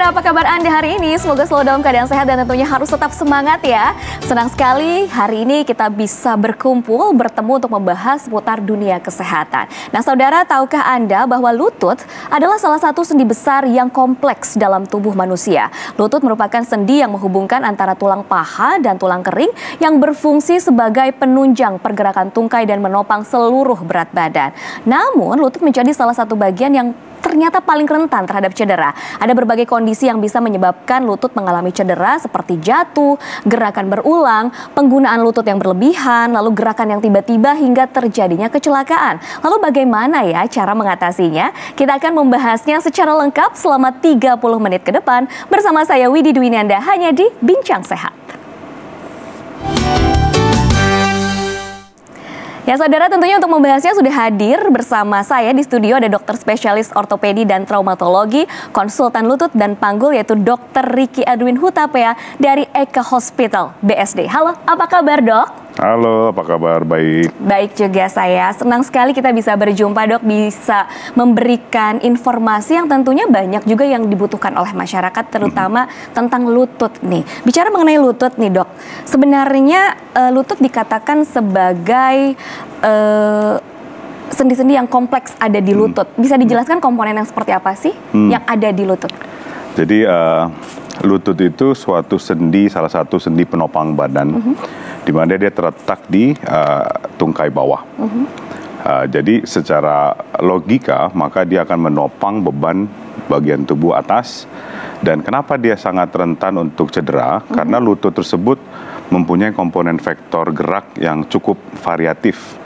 saudara, apa kabar Anda hari ini? Semoga selalu dalam keadaan sehat dan tentunya harus tetap semangat ya. Senang sekali hari ini kita bisa berkumpul, bertemu untuk membahas seputar dunia kesehatan. Nah saudara, tahukah Anda bahwa lutut adalah salah satu sendi besar yang kompleks dalam tubuh manusia? Lutut merupakan sendi yang menghubungkan antara tulang paha dan tulang kering yang berfungsi sebagai penunjang pergerakan tungkai dan menopang seluruh berat badan. Namun, lutut menjadi salah satu bagian yang ternyata paling rentan terhadap cedera. Ada berbagai kondisi yang bisa menyebabkan lutut mengalami cedera seperti jatuh, gerakan berulang, penggunaan lutut yang berlebihan, lalu gerakan yang tiba-tiba hingga terjadinya kecelakaan. Lalu bagaimana ya cara mengatasinya? Kita akan membahasnya secara lengkap selama 30 menit ke depan bersama saya Widi Dwinanda hanya di Bincang Sehat. Ya saudara, tentunya untuk membahasnya sudah hadir bersama saya di studio ada dokter spesialis ortopedi dan traumatologi, konsultan lutut dan panggul yaitu Dr. Ricky Edwin Hutapea dari Eka Hospital BSD. Halo, apa kabar dok? Halo, apa kabar? Baik. Baik juga saya. Senang sekali kita bisa berjumpa dok, bisa memberikan informasi yang tentunya banyak juga yang dibutuhkan oleh masyarakat, terutama tentang lutut nih. Bicara mengenai lutut nih dok, sebenarnya lutut dikatakan sebagai sendi-sendi yang kompleks ada di lutut. Bisa dijelaskan komponen yang seperti apa sih yang ada di lutut? Jadi lutut itu suatu sendi, salah satu sendi penopang badan, di mana dia terletak di tungkai bawah. Jadi secara logika maka dia akan menopang beban bagian tubuh atas. Dan kenapa dia sangat rentan untuk cedera? Karena lutut tersebut mempunyai komponen vektor gerak yang cukup variatif.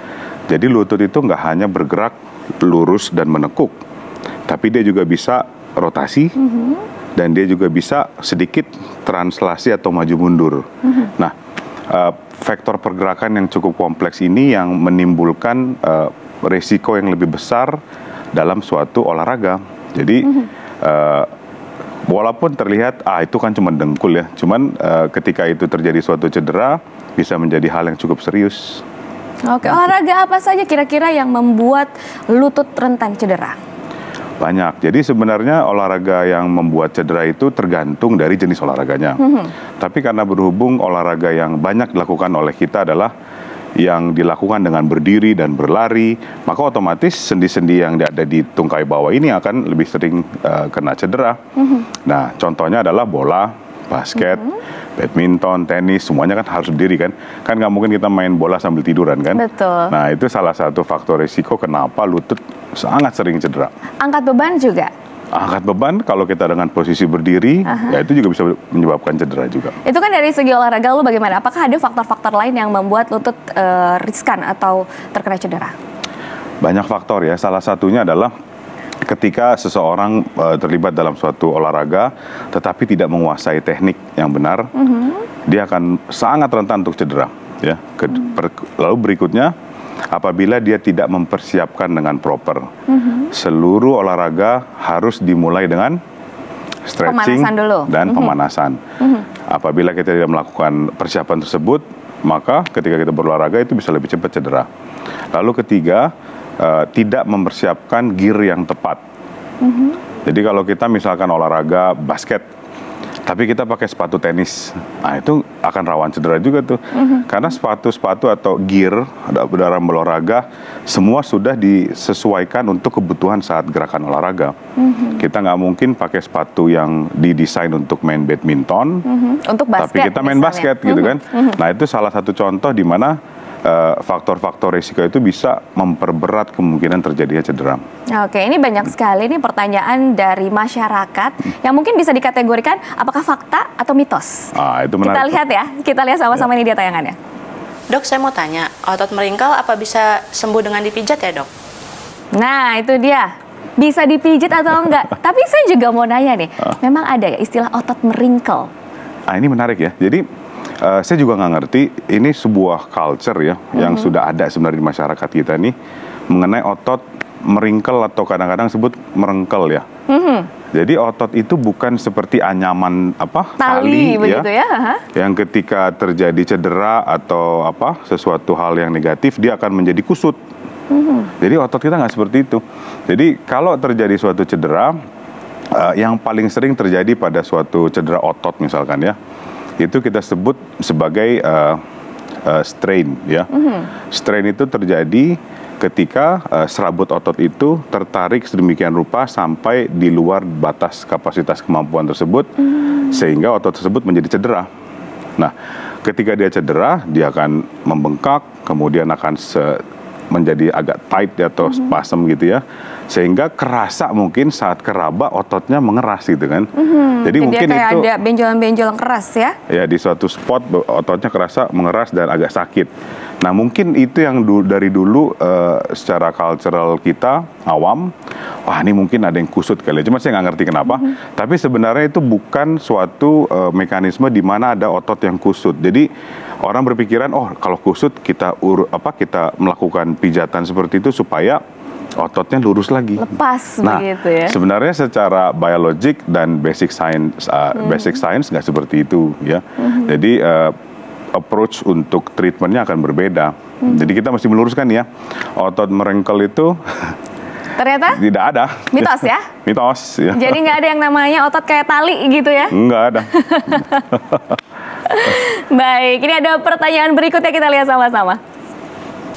Jadi lutut itu nggak hanya bergerak lurus dan menekuk, tapi dia juga bisa rotasi, dan dia juga bisa sedikit translasi atau maju mundur. Nah, vektor pergerakan yang cukup kompleks ini yang menimbulkan resiko yang lebih besar dalam suatu olahraga. Jadi walaupun terlihat itu kan cuma dengkul ya, cuman ketika itu terjadi suatu cedera bisa menjadi hal yang cukup serius. Oke, olahraga apa saja kira-kira yang membuat lutut rentan cedera? Banyak. Jadi sebenarnya olahraga yang membuat cedera itu tergantung dari jenis olahraganya. Tapi karena berhubung olahraga yang banyak dilakukan oleh kita adalah yang dilakukan dengan berdiri dan berlari, maka otomatis sendi-sendi yang ada di tungkai bawah ini akan lebih sering kena cedera. Nah, contohnya adalah bola, basket, badminton, tenis, semuanya kan harus berdiri kan. Kan nggak mungkin kita main bola sambil tiduran kan. Betul. Nah, itu salah satu faktor risiko kenapa lutut sangat sering cedera. Angkat beban juga? Angkat beban kalau kita dengan posisi berdiri, ya itu juga bisa menyebabkan cedera juga. Itu kan dari segi olahraga, lalu bagaimana? Apakah ada faktor-faktor lain yang membuat lutut riskan atau terkena cedera? Banyak faktor ya, salah satunya adalah ketika seseorang terlibat dalam suatu olahraga tetapi tidak menguasai teknik yang benar, dia akan sangat rentan untuk cedera. Ya. Lalu berikutnya, apabila dia tidak mempersiapkan dengan proper, seluruh olahraga harus dimulai dengan stretching dan pemanasan. Apabila kita tidak melakukan persiapan tersebut, maka ketika kita berolahraga itu bisa lebih cepat cedera. Lalu ketiga, tidak mempersiapkan gear yang tepat. Jadi kalau kita misalkan olahraga basket, tapi kita pakai sepatu tenis, nah itu akan rawan cedera juga tuh. Karena sepatu-sepatu atau gear dalam olahraga semua sudah disesuaikan untuk kebutuhan saat gerakan olahraga. Kita nggak mungkin pakai sepatu yang didesain untuk main badminton, untuk basket, tapi kita main basket gitu kan. Nah itu salah satu contoh di mana faktor-faktor risiko itu bisa memperberat kemungkinan terjadinya cedera. Oke, ini banyak sekali nih pertanyaan dari masyarakat yang mungkin bisa dikategorikan apakah fakta atau mitos. Itu menarik. Kita lihat ya, kita lihat sama-sama ini dia tayangannya. Dok, saya mau tanya, otot meringkal apa bisa sembuh dengan dipijat ya dok? Nah, itu dia. Bisa dipijat atau enggak? Tapi saya juga mau nanya nih, memang ada ya istilah otot meringkal? Ini menarik ya, jadi saya juga nggak ngerti, ini sebuah culture ya, yang sudah ada sebenarnya di masyarakat kita nih, mengenai otot meringkel atau kadang-kadang sebut merengkel ya. Jadi otot itu bukan seperti anyaman tali begitu ya, yang ketika terjadi cedera atau sesuatu hal yang negatif dia akan menjadi kusut. Jadi otot kita nggak seperti itu. Jadi kalau terjadi suatu cedera, yang paling sering terjadi pada suatu cedera otot misalkan ya, itu kita sebut sebagai strain ya. Strain itu terjadi ketika serabut otot itu tertarik sedemikian rupa sampai di luar batas kapasitas kemampuan tersebut, sehingga otot tersebut menjadi cedera. Nah, ketika dia cedera, dia akan membengkak, kemudian akan menjadi agak tight atau spasm gitu ya, sehingga kerasa mungkin saat keraba ototnya mengeras gitu kan. Jadi mungkin kayak itu ada benjolan-benjolan keras ya? Ya, di suatu spot ototnya kerasa mengeras dan agak sakit. Nah, mungkin itu yang dari dulu secara cultural kita awam, wah ini mungkin ada yang kusut kali ya. Cuma saya nggak ngerti kenapa. Tapi sebenarnya itu bukan suatu mekanisme di mana ada otot yang kusut. Jadi orang berpikiran, oh kalau kusut kita melakukan pijatan seperti itu supaya ototnya lurus lagi. Lepas nah, begitu ya. Sebenarnya secara biologik dan basic science nggak seperti itu ya. Jadi approach untuk treatmentnya akan berbeda. Jadi kita mesti meluruskan ya, otot merengkel itu ternyata tidak ada. Mitos ya? Mitos ya. Jadi nggak ada yang namanya otot kayak tali gitu ya? Nggak ada. Baik, ini ada pertanyaan berikutnya, kita lihat sama-sama.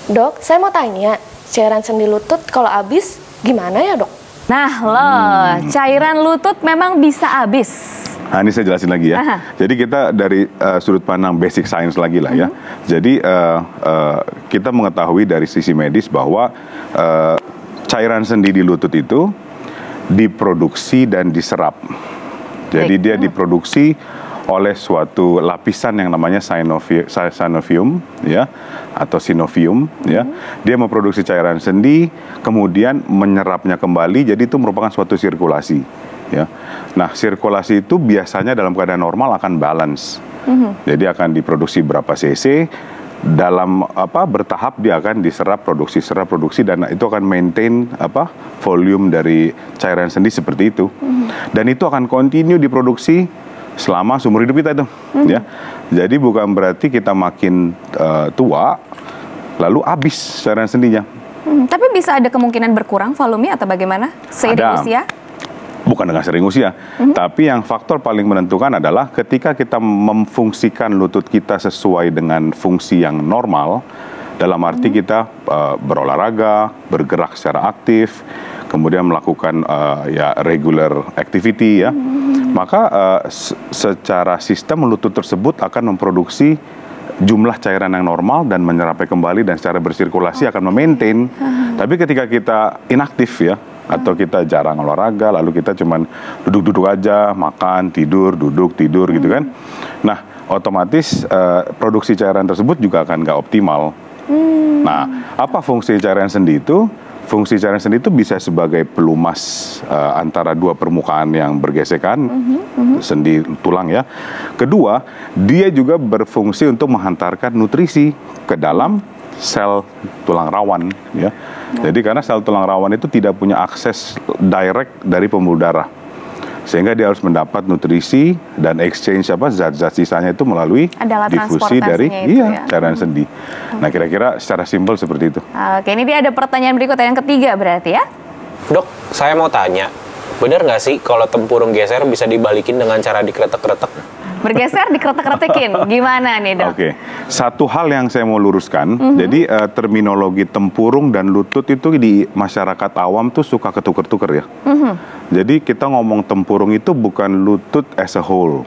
Dok, saya mau tanya, cairan sendi lutut kalau habis gimana ya dok? Nah loh, cairan lutut memang bisa habis. Nah, ini saya jelasin lagi ya. Jadi kita dari sudut pandang basic science lagi lah ya. Jadi kita mengetahui dari sisi medis bahwa cairan sendi di lutut itu diproduksi dan diserap. Jadi dia diproduksi oleh suatu lapisan yang namanya synovium ya, atau synovium ya. Dia memproduksi cairan sendi, kemudian menyerapnya kembali, jadi itu merupakan suatu sirkulasi ya. Nah, sirkulasi itu biasanya dalam keadaan normal akan balance. Jadi akan diproduksi berapa cc, dalam bertahap dia akan diserap produksi dan itu akan maintain volume dari cairan sendi seperti itu. Dan itu akan continue diproduksi selama seumur hidup kita itu ya. Jadi bukan berarti kita makin tua lalu habis cairan sendinya. Tapi bisa ada kemungkinan berkurang volumenya atau bagaimana seiring usia? Bukan dengan sering usia, tapi yang faktor paling menentukan adalah ketika kita memfungsikan lutut kita sesuai dengan fungsi yang normal, dalam arti kita berolahraga, bergerak secara aktif, kemudian melakukan regular activity ya, maka secara sistem lutut tersebut akan memproduksi jumlah cairan yang normal dan menyerapnya kembali dan secara bersirkulasi akan memaintain. Tapi ketika kita inaktif ya, atau kita jarang olahraga, lalu kita cuman duduk-duduk aja, makan, tidur, duduk, tidur gitu kan. Nah, otomatis produksi cairan tersebut juga akan nggak optimal. Nah, apa fungsi cairan sendi itu? Fungsi cairan sendi itu bisa sebagai pelumas antara dua permukaan yang bergesekan, sendi tulang ya. Kedua, dia juga berfungsi untuk menghantarkan nutrisi ke dalam sel tulang rawan ya. Jadi karena sel tulang rawan itu tidak punya akses direct dari pembuluh darah, sehingga dia harus mendapat nutrisi dan exchange zat-zat sisanya itu melalui difusi dari cairan sendi. Nah, kira-kira secara simpel seperti itu. Oke, ini dia ada pertanyaan berikutnya yang ketiga berarti ya. Dok, saya mau tanya, benar nggak sih kalau tempurung geser bisa dibalikin dengan cara dikretek-kretek? Bergeser dikretek-kretekin, gimana nih dok? Oke, satu hal yang saya mau luruskan, jadi terminologi tempurung dan lutut itu di masyarakat awam tuh suka ketuker-tuker ya. Jadi kita ngomong tempurung itu bukan lutut as a whole.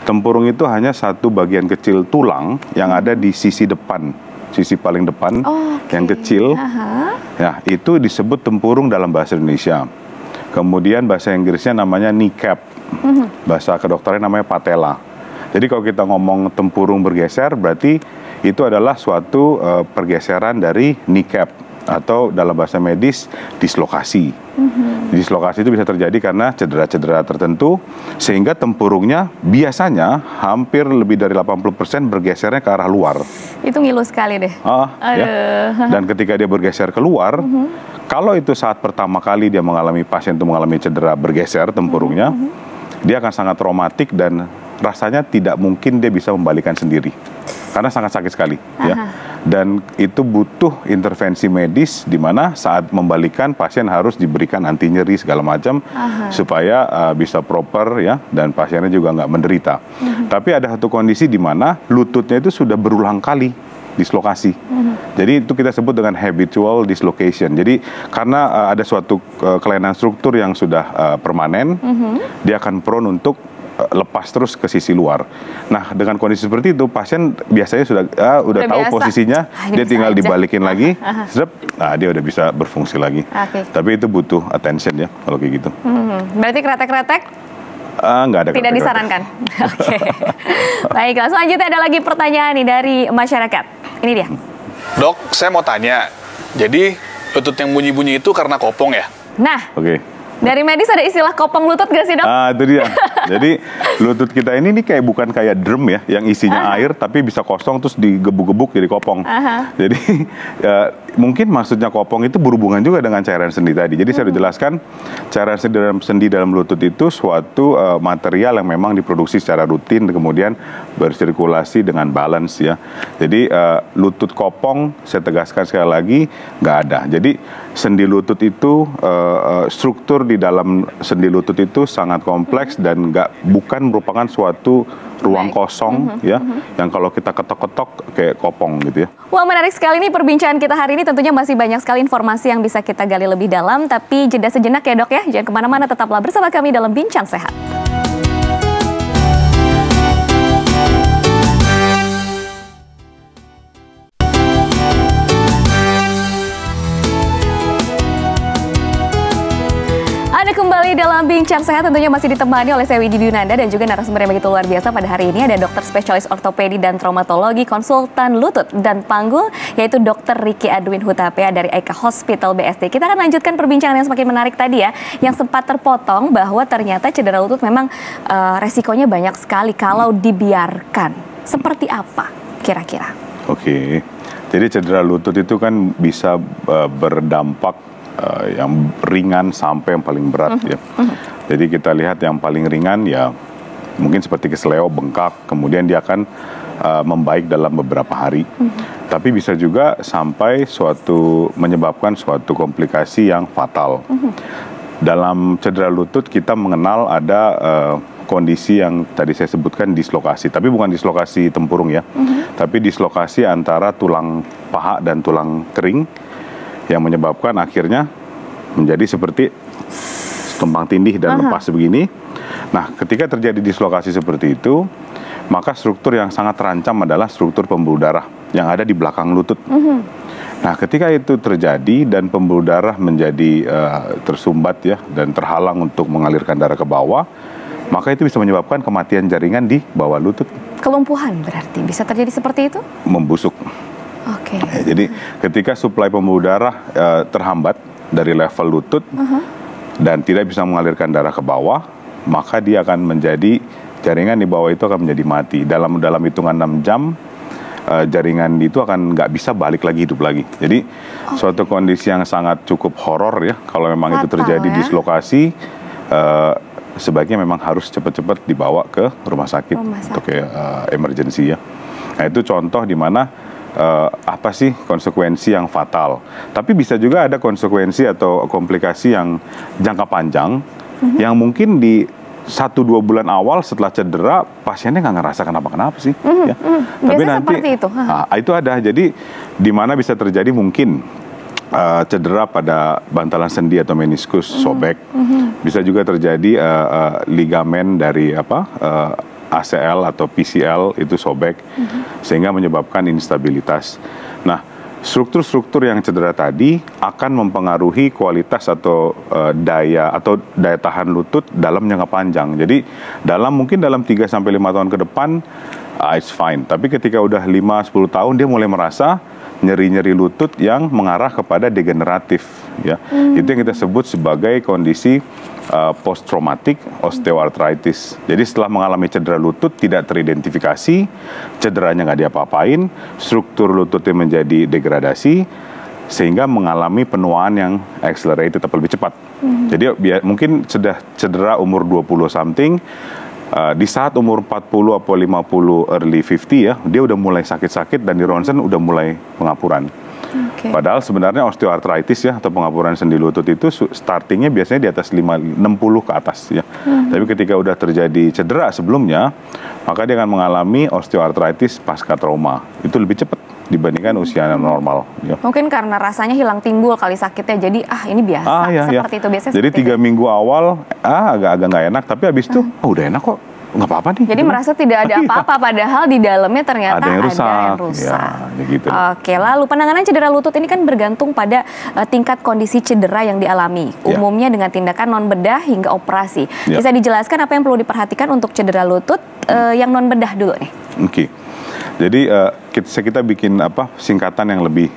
Tempurung itu hanya satu bagian kecil tulang yang ada di sisi depan, sisi paling depan yang kecil. Ya, itu disebut tempurung dalam bahasa Indonesia. Kemudian bahasa Inggrisnya namanya kneecap. Bahasa kedokteran namanya patella. Jadi kalau kita ngomong tempurung bergeser, berarti itu adalah suatu pergeseran dari kneecap, atau dalam bahasa medis dislokasi. Dislokasi itu bisa terjadi karena cedera-cedera tertentu, sehingga tempurungnya biasanya hampir lebih dari 80% bergesernya ke arah luar. Itu ngilu sekali deh. Ya. Dan ketika dia bergeser keluar, kalau itu saat pertama kali dia pasien itu mengalami cedera bergeser tempurungnya, dia akan sangat traumatik dan rasanya tidak mungkin dia bisa membalikan sendiri. karena sangat sakit sekali ya. Dan itu butuh intervensi medis di mana saat membalikan pasien harus diberikan anti nyeri segala macam supaya bisa proper ya, dan pasiennya juga nggak menderita. Tapi ada satu kondisi di mana lututnya itu sudah berulang kali dislokasi. Jadi itu kita sebut dengan habitual dislocation. Jadi karena ada suatu kelainan struktur yang sudah permanen, dia akan prone untuk lepas terus ke sisi luar. Nah, dengan kondisi seperti itu, pasien biasanya sudah tahu biasa posisinya, dia tinggal dibalikin lagi, dia udah bisa berfungsi lagi. Tapi itu butuh attention ya, kalau kayak gitu. Berarti kretek-kretek? Nggak ada. Tidak disarankan. Oke. Baiklah, selanjutnya ada lagi pertanyaan nih dari masyarakat. Ini dia. Dok, saya mau tanya. Jadi, lutut yang bunyi-bunyi itu karena kopong ya? Nah. Oke. Dari medis ada istilah kopong lutut gak sih, Dok? Itu dia. Jadi lutut kita ini nih bukan kayak drum ya, yang isinya air tapi bisa kosong terus digebuk-gebuk jadi kopong. Jadi mungkin maksudnya kopong itu berhubungan juga dengan cairan sendi tadi. Jadi saya sudah jelaskan, cairan sendi dalam lutut itu suatu material yang memang diproduksi secara rutin kemudian bersirkulasi dengan balance ya. Jadi lutut kopong, saya tegaskan sekali lagi, nggak ada. Jadi sendi lutut itu struktur di dalam sendi lutut itu sangat kompleks dan bukan merupakan suatu ruang kosong ya, yang kalau kita ketok-ketok kayak kopong gitu ya. Wah, menarik sekali nih perbincangan kita hari ini. Tentunya masih banyak sekali informasi yang bisa kita gali lebih dalam, tapi jeda sejenak ya, Dok ya. Jangan kemana-mana, tetaplah bersama kami dalam Bincang Sehat. Anda kembali dalam Bincang Sehat, tentunya masih ditemani oleh saya Widi Dunanda dan juga narasumber yang begitu luar biasa pada hari ini. Ada dokter spesialis ortopedi dan traumatologi, konsultan lutut dan panggul, yaitu Dr. Ricky Edwin Hutapea dari Eka Hospital BSD. Kita akan lanjutkan perbincangan yang semakin menarik tadi ya, yang sempat terpotong bahwa ternyata cedera lutut memang resikonya banyak sekali kalau dibiarkan. Seperti apa kira-kira? Oke, jadi cedera lutut itu kan bisa berdampak yang ringan sampai yang paling berat ya. Jadi kita lihat yang paling ringan ya mungkin seperti kesleo, bengkak, kemudian dia akan membaik dalam beberapa hari. Tapi bisa juga sampai menyebabkan suatu komplikasi yang fatal. Dalam cedera lutut kita mengenal ada kondisi yang tadi saya sebutkan dislokasi, tapi bukan dislokasi tempurung ya, tapi dislokasi antara tulang paha dan tulang kering, yang menyebabkan akhirnya menjadi seperti tumpang tindih dan lepas begini. Nah, ketika terjadi dislokasi seperti itu, maka struktur yang sangat terancam adalah struktur pembuluh darah yang ada di belakang lutut. Nah, ketika itu terjadi dan pembuluh darah menjadi tersumbat ya dan terhalang untuk mengalirkan darah ke bawah, maka itu bisa menyebabkan kematian jaringan di bawah lutut. Kelumpuhan berarti bisa terjadi seperti itu? Membusuk. Oke. Ya, jadi ketika suplai pembuluh darah terhambat dari level lutut dan tidak bisa mengalirkan darah ke bawah, maka dia akan menjadi jaringan di bawah itu akan menjadi mati. Dalam hitungan 6 jam jaringan itu akan nggak bisa balik lagi hidup lagi. Jadi suatu kondisi yang sangat cukup horor ya kalau memang itu terjadi dislokasi. Sebaiknya memang harus cepat-cepat dibawa ke rumah sakit untuk emergency ya. Nah, itu contoh di mana apa sih konsekuensi yang fatal. Tapi bisa juga ada konsekuensi atau komplikasi yang jangka panjang yang mungkin di 1-2 bulan awal setelah cedera pasiennya nggak ngerasa kenapa-kenapa sih. Ya. Tapi nanti itu ada. Jadi di mana bisa terjadi mungkin cedera pada bantalan sendi atau meniskus sobek. Bisa juga terjadi ligamen dari ACL atau PCL itu sobek, sehingga menyebabkan instabilitas. Nah, struktur-struktur yang cedera tadi akan mempengaruhi kualitas atau daya tahan lutut dalam jangka panjang. Jadi mungkin dalam 3-5 tahun ke depan it's fine. Tapi ketika udah 5-10 tahun dia mulai merasa nyeri-nyeri lutut yang mengarah kepada degeneratif ya. Itu yang kita sebut sebagai kondisi post traumatic osteoarthritis. Jadi setelah mengalami cedera lutut tidak teridentifikasi, cederanya nggak diapa-apain, struktur lututnya menjadi degradasi sehingga mengalami penuaan yang accelerated atau lebih cepat. Jadi mungkin sudah cedera umur 20 something, di saat umur 40 atau 50 early 50 ya, dia udah mulai sakit-sakit dan di ronsen udah mulai pengapuran. Padahal sebenarnya osteoartritis ya atau pengapuran sendi lutut itu startingnya biasanya di atas 60 ke atas ya. Tapi ketika udah terjadi cedera sebelumnya, maka dia akan mengalami osteoartritis pasca trauma. Itu lebih cepat dibandingkan usia normal. Ya. Mungkin karena rasanya hilang timbul kali sakitnya, jadi ini biasa. Seperti itu biasanya. Jadi 3 minggu awal agak-agak nggak enak, tapi habis itu udah enak kok. Nggak apa-apa nih. Jadi merasa tidak ada apa-apa, padahal di dalamnya ternyata ada yang rusak. Ya, gitu. Oke, lalu penanganan cedera lutut ini kan bergantung pada tingkat kondisi cedera yang dialami. Umumnya dengan tindakan non bedah hingga operasi. Bisa dijelaskan apa yang perlu diperhatikan untuk cedera lutut yang non bedah dulu nih? Oke. Jadi kita bikin singkatan yang lebih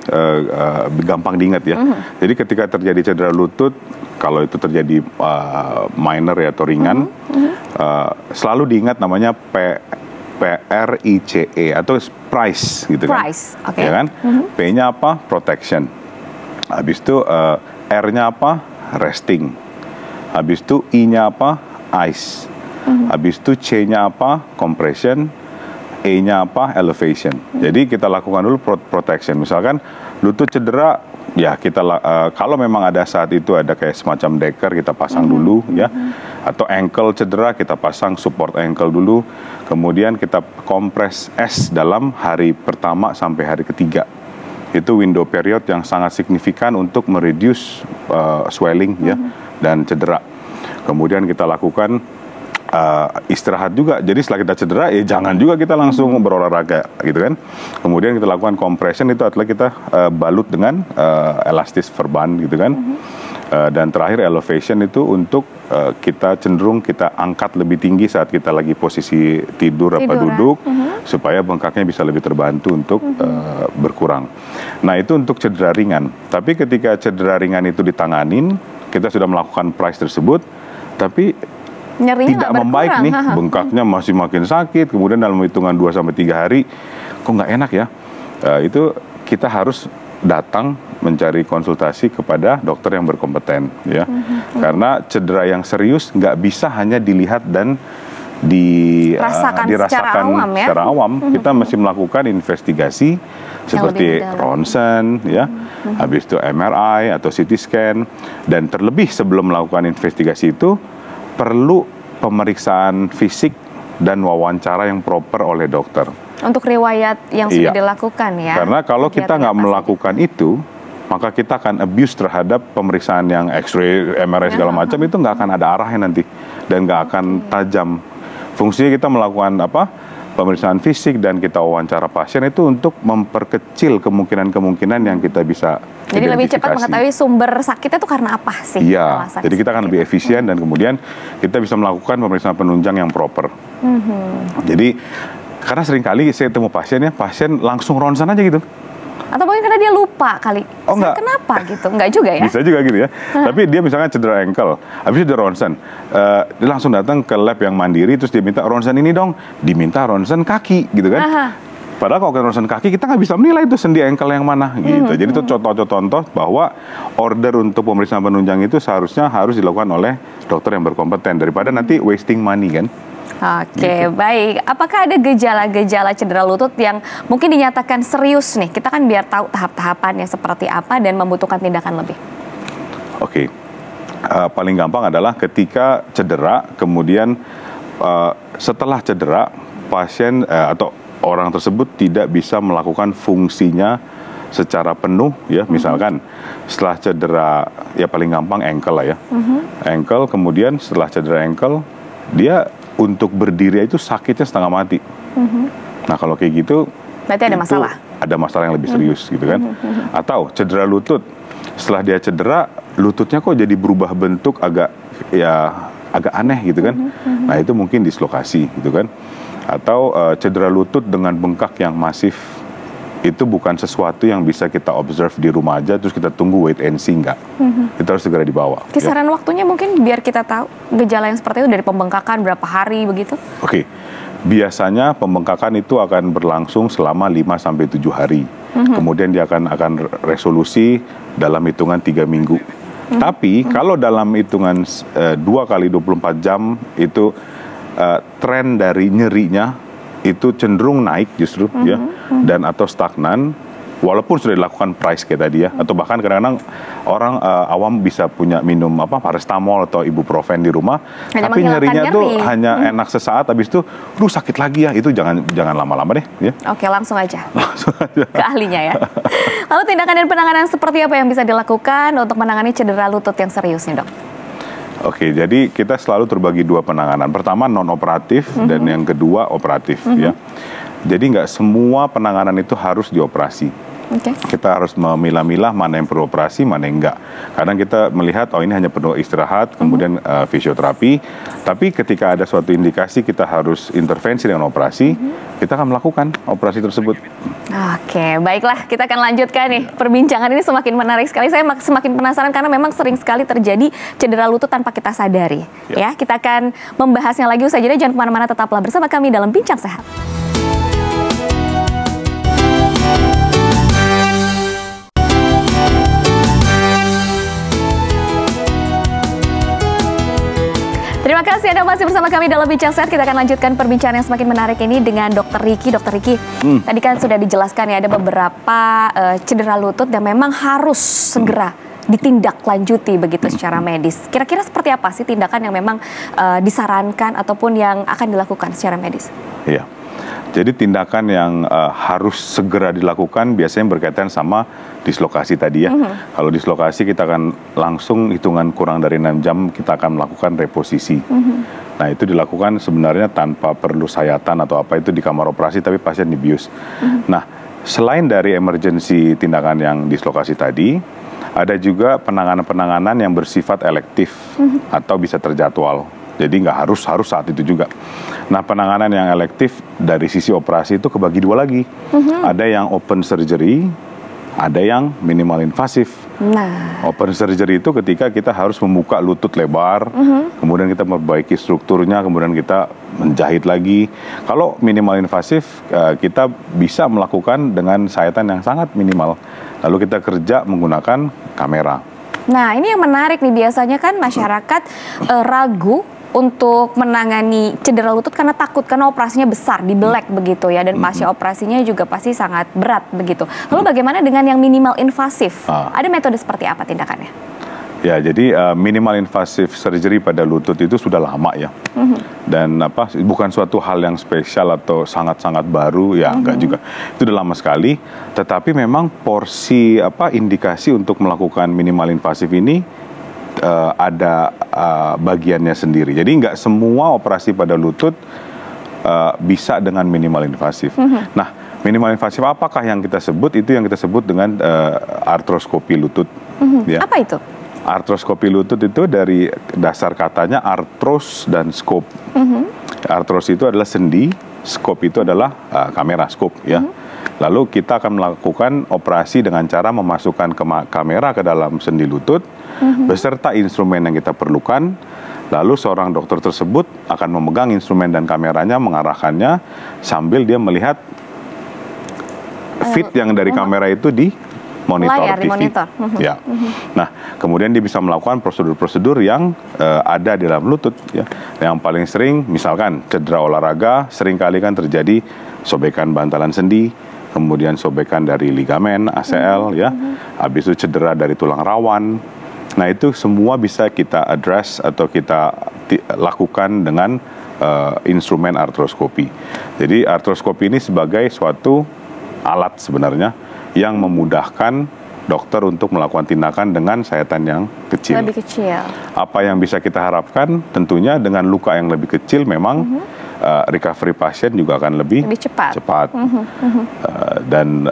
gampang diingat ya. Jadi ketika terjadi cedera lutut, kalau itu terjadi minor ya atau ringan, selalu diingat namanya PRICE atau price gitu kan. Price, oke. Ya kan? P-nya apa? Protection. Habis itu R-nya apa? Resting. Habis itu I-nya apa? Ice. Habis itu C-nya apa? Compression. E-nya apa? Elevation. Jadi kita lakukan dulu protection. Misalkan lutut cedera, ya kita kalau memang ada saat itu ada kayak semacam deker kita pasang dulu ya. Atau ankle cedera kita pasang support ankle dulu. Kemudian kita kompres S dalam hari pertama sampai hari ketiga. Itu window period yang sangat signifikan untuk mereduce swelling ya dan cedera. Kemudian kita lakukan istirahat juga. Jadi setelah kita cedera, ya jangan juga kita langsung berolahraga, gitu kan. Kemudian kita lakukan compression, itu adalah kita balut dengan elastis verban, gitu kan. Dan terakhir elevation itu untuk kita cenderung kita angkat lebih tinggi saat kita lagi posisi tidur apa duduk, supaya bengkaknya bisa lebih terbantu untuk berkurang. Nah itu untuk cedera ringan. Tapi ketika cedera ringan itu ditanganin, kita sudah melakukan price tersebut, tapi nyerinya tidak membaik nih, bengkaknya masih makin sakit, kemudian dalam hitungan 2-3 hari, kok nggak enak ya, itu kita harus datang mencari konsultasi kepada dokter yang berkompeten, ya, karena cedera yang serius nggak bisa hanya dilihat dan dirasakan secara awam, kita masih melakukan investigasi seperti ronsen, ya, habis itu MRI atau CT scan, dan terlebih sebelum melakukan investigasi itu perlu pemeriksaan fisik dan wawancara yang proper oleh dokter. Untuk riwayat yang sudah dilakukan ya. Karena kalau kita nggak melakukan itu, maka kita akan abuse terhadap pemeriksaan yang X-ray, MRI segala macam, itu nggak akan ada arahnya nanti dan nggak akan tajam. Fungsinya kita melakukan pemeriksaan fisik dan kita wawancara pasien itu untuk memperkecil kemungkinan-kemungkinan yang kita bisa jadi lebih cepat mengetahui sumber sakitnya itu karena apa sih? Iya, jadi kita akan lebih efisien dan kemudian kita bisa melakukan pemeriksaan penunjang yang proper. Jadi karena seringkali saya temu pasien langsung ronsen aja gitu. Atau mungkin karena dia lupa kali. Oh enggak. Kenapa gitu? Enggak juga ya? Bisa juga gitu ya. Tapi dia misalnya cedera ankle, habis itu dia ronsen. Dia langsung datang ke lab yang mandiri, terus dia minta ronsen ini dong. Diminta ronsen kaki gitu kan. Padahal kalau kita ronsen kaki, kita nggak bisa menilai itu sendi ankle yang mana gitu. Jadi itu contoh-contoh bahwa order untuk pemeriksaan penunjang itu seharusnya harus dilakukan oleh dokter yang berkompeten, daripada nanti wasting money kan. Oke, baik. Apakah ada gejala-gejala cedera lutut yang mungkin dinyatakan serius nih? Kita kan biar tahu tahap-tahapannya seperti apa dan membutuhkan tindakan lebih. Oke. Paling gampang adalah ketika cedera, kemudian setelah cedera, pasien atau orang tersebut tidak bisa melakukan fungsinya secara penuh ya. Misalkan setelah cedera, ya paling gampang ankle lah ya. Ankle, kemudian setelah cedera ankle, dia untuk berdiri itu sakitnya setengah mati. Nah kalau kayak gitu, berarti ada masalah. Ada masalah yang lebih serius gitu kan. Atau cedera lutut, setelah dia cedera, lututnya kok jadi berubah bentuk agak aneh gitu kan. Nah itu mungkin dislokasi gitu kan. Atau cedera lutut dengan bengkak yang masif, itu bukan sesuatu yang bisa kita observe di rumah aja terus kita tunggu wait and see, enggak. Itu harus segera dibawa. Kisaran waktunya mungkin biar kita tahu gejala yang seperti itu dari pembengkakan berapa hari begitu? Oke. Biasanya pembengkakan itu akan berlangsung selama 5-7 hari. Kemudian dia akan resolusi dalam hitungan 3 minggu. Tapi kalau dalam hitungan 2 kali 24 jam itu tren dari nyerinya itu cenderung naik justru ya, dan atau stagnan. Walaupun sudah dilakukan price kayak tadi ya, atau bahkan kadang-kadang orang awam bisa punya minum paracetamol atau ibuprofen di rumah, tapi nyerinya tuh hanya enak sesaat, habis itu, sakit lagi ya, itu jangan lama-lama deh. Ya. Oke, langsung aja ke ahlinya ya. Lalu tindakan dan penanganan seperti apa yang bisa dilakukan untuk menangani cedera lutut yang serius nih, Dok? Oke, jadi kita selalu terbagi dua penanganan. Pertama non-operatif dan yang kedua operatif ya. Jadi nggak semua penanganan itu harus dioperasi. Kita harus memilah-milah mana yang perlu operasi, mana yang enggak. Kadang kita melihat, ini hanya perlu istirahat, kemudian fisioterapi. Tapi ketika ada suatu indikasi kita harus intervensi dengan operasi, kita akan melakukan operasi tersebut. Oke, baiklah. Kita akan lanjutkan nih. Perbincangan ini semakin menarik sekali. Saya semakin penasaran karena memang sering sekali terjadi cedera lutut tanpa kita sadari. Ya, kita akan membahasnya lagi usai jeda. Jangan kemana-mana, tetaplah bersama kami dalam Bincang Sehat. Terima kasih Anda masih bersama kami dalam Bincang Sehat. Kita akan lanjutkan perbincangan yang semakin menarik ini dengan Dr. Riki. Dr. Riki, tadi kan sudah dijelaskan ya ada beberapa cedera lutut yang memang harus segera ditindaklanjuti begitu secara medis. Kira-kira seperti apa sih tindakan yang memang disarankan ataupun yang akan dilakukan secara medis? Iya. Jadi tindakan yang harus segera dilakukan biasanya berkaitan sama dislokasi tadi ya. Kalau dislokasi kita akan langsung hitungan kurang dari 6 jam kita akan melakukan reposisi. Nah itu dilakukan sebenarnya tanpa perlu sayatan atau apa, itu di kamar operasi tapi pasien dibius. Nah selain dari emergency tindakan yang dislokasi tadi, ada juga penanganan-penanganan yang bersifat elektif atau bisa terjadwal. Jadi nggak harus saat itu juga. Nah penanganan yang elektif dari sisi operasi itu kebagi dua lagi. Ada yang open surgery, ada yang minimal invasif. Nah, open surgery itu ketika kita harus membuka lutut lebar, kemudian kita memperbaiki strukturnya, kemudian kita menjahit lagi. Kalau minimal invasif, kita bisa melakukan dengan sayatan yang sangat minimal. Lalu kita kerja menggunakan kamera. Nah, ini yang menarik nih, biasanya kan masyarakat ragu untuk menangani cedera lutut karena takut, karena operasinya besar, dibelek begitu ya, dan pasca operasinya juga pasti sangat berat begitu. Lalu bagaimana dengan yang minimal invasif? Ada metode seperti apa tindakannya? Ya, jadi minimal invasive surgery pada lutut itu sudah lama ya. Dan bukan suatu hal yang spesial atau sangat-sangat baru ya, enggak juga. Itu udah lama sekali, tetapi memang porsi indikasi untuk melakukan minimal invasif ini ada bagiannya sendiri. Jadi nggak semua operasi pada lutut bisa dengan minimal invasif. Nah, minimal invasif apakah yang kita sebut? Itu yang kita sebut dengan artroskopi lutut. Ya. Apa itu? Artroskopi lutut itu dari dasar katanya artros dan skop. Artros itu adalah sendi, skop itu adalah kamera, skop ya. Lalu kita akan melakukan operasi dengan cara memasukkan kamera ke dalam sendi lutut beserta instrumen yang kita perlukan. Lalu seorang dokter tersebut akan memegang instrumen dan kameranya, mengarahkannya sambil dia melihat feed yang dari kamera itu di monitor layar, TV. Di monitor. Ya. Nah, kemudian dia bisa melakukan prosedur-prosedur yang ada di dalam lutut. Ya. Yang paling sering, misalkan cedera olahraga, seringkali kan terjadi sobekan bantalan sendi, kemudian sobekan dari ligamen, ACL, ya. Habis itu cedera dari tulang rawan. Nah, itu semua bisa kita address atau kita lakukan dengan instrumen artroskopi. Jadi artroskopi ini sebagai suatu alat sebenarnya yang memudahkan dokter untuk melakukan tindakan dengan sayatan yang kecil. Lebih kecil. Apa yang bisa kita harapkan? Tentunya dengan luka yang lebih kecil memang recovery pasien juga akan lebih cepat. Dan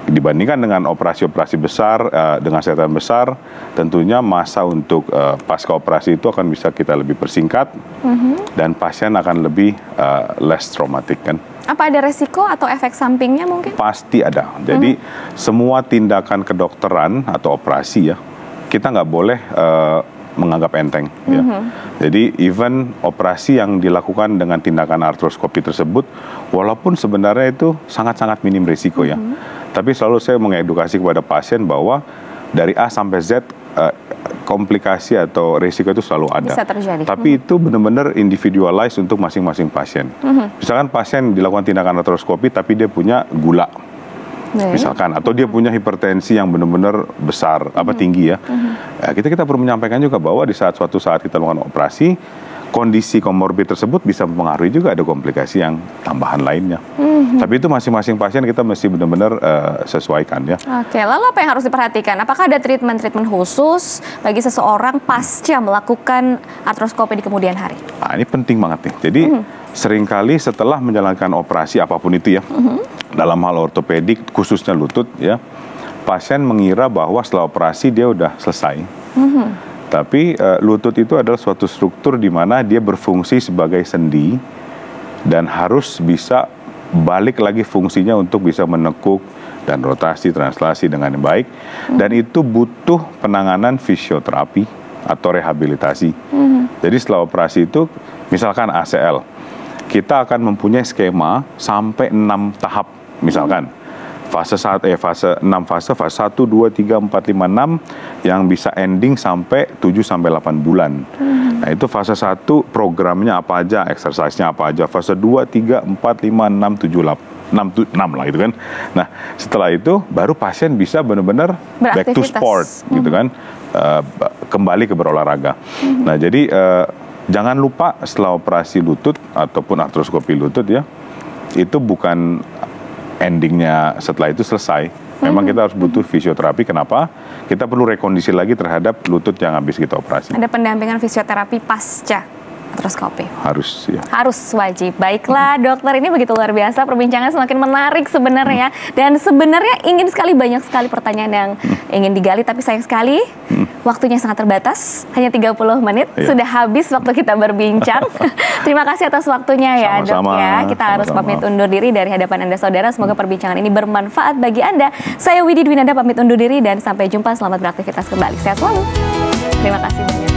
dibandingkan dengan operasi-operasi besar, dengan sayatan besar, tentunya masa untuk pasca operasi itu akan bisa kita lebih persingkat dan pasien akan lebih less traumatic kan. Apa ada resiko atau efek sampingnya mungkin? Pasti ada. Jadi semua tindakan kedokteran atau operasi ya, kita nggak boleh menganggap enteng. Ya. Jadi even operasi yang dilakukan dengan tindakan artroskopi tersebut, walaupun sebenarnya itu sangat-sangat minim risiko ya. Tapi selalu saya mengedukasi kepada pasien bahwa dari A sampai Z komplikasi atau risiko itu selalu ada. Bisa terjadi. Tapi itu benar-benar individualized untuk masing-masing pasien. Misalkan pasien dilakukan tindakan artroskopi tapi dia punya gula. Misalkan, atau dia punya hipertensi yang benar-benar besar, tinggi ya. Kita perlu menyampaikan juga bahwa di suatu saat kita melakukan operasi, kondisi komorbid tersebut bisa mempengaruhi juga ada komplikasi yang tambahan lainnya. Tapi itu masing-masing pasien kita mesti benar-benar sesuaikan ya. Oke, lalu apa yang harus diperhatikan? Apakah ada treatment-treatment khusus bagi seseorang pasca melakukan artroskopi di kemudian hari? Nah, ini penting banget nih. Jadi seringkali setelah menjalankan operasi apapun itu ya, dalam hal ortopedik khususnya lutut ya, pasien mengira bahwa setelah operasi dia udah selesai. Tapi lutut itu adalah suatu struktur di mana dia berfungsi sebagai sendi dan harus bisa balik lagi fungsinya untuk bisa menekuk dan rotasi, translasi dengan baik. Dan itu butuh penanganan fisioterapi atau rehabilitasi. Jadi setelah operasi itu, misalkan ACL, kita akan mempunyai skema sampai 6 tahap, misalkan. Fase 6 fase 1, 2, 3, 4, 5, 6 yang bisa ending sampai 7-8 bulan. Nah itu fase 1 programnya apa aja, exercise-nya apa aja. Fase 2, 3, 4, 5, 6, 7, 6 lah gitu kan. Nah setelah itu baru pasien bisa benar-benar back to sport gitu kan. Kembali ke berolahraga. Nah jadi jangan lupa setelah operasi lutut ataupun artroskopi lutut ya, itu bukan endingnya setelah itu selesai. Memang kita harus butuh fisioterapi. Kenapa? Kita perlu rekondisi lagi terhadap lutut yang habis kita operasi. Ada pendampingan fisioterapi pasca artroskopi. Harus ya. Harus wajib. Baiklah dokter, ini begitu luar biasa. Perbincangan semakin menarik sebenarnya. Dan sebenarnya ingin sekali, banyak sekali pertanyaan yang ingin digali. Tapi sayang sekali waktunya sangat terbatas. Hanya 30 menit. Sudah habis waktu kita berbincang. Terima kasih atas waktunya ya dok ya. Kita harus pamit undur diri dari hadapan Anda saudara. Semoga perbincangan ini bermanfaat bagi Anda. Saya Widi Dwinanda pamit undur diri dan sampai jumpa. Selamat beraktivitas kembali. Sehat selalu. Terima kasih banyak.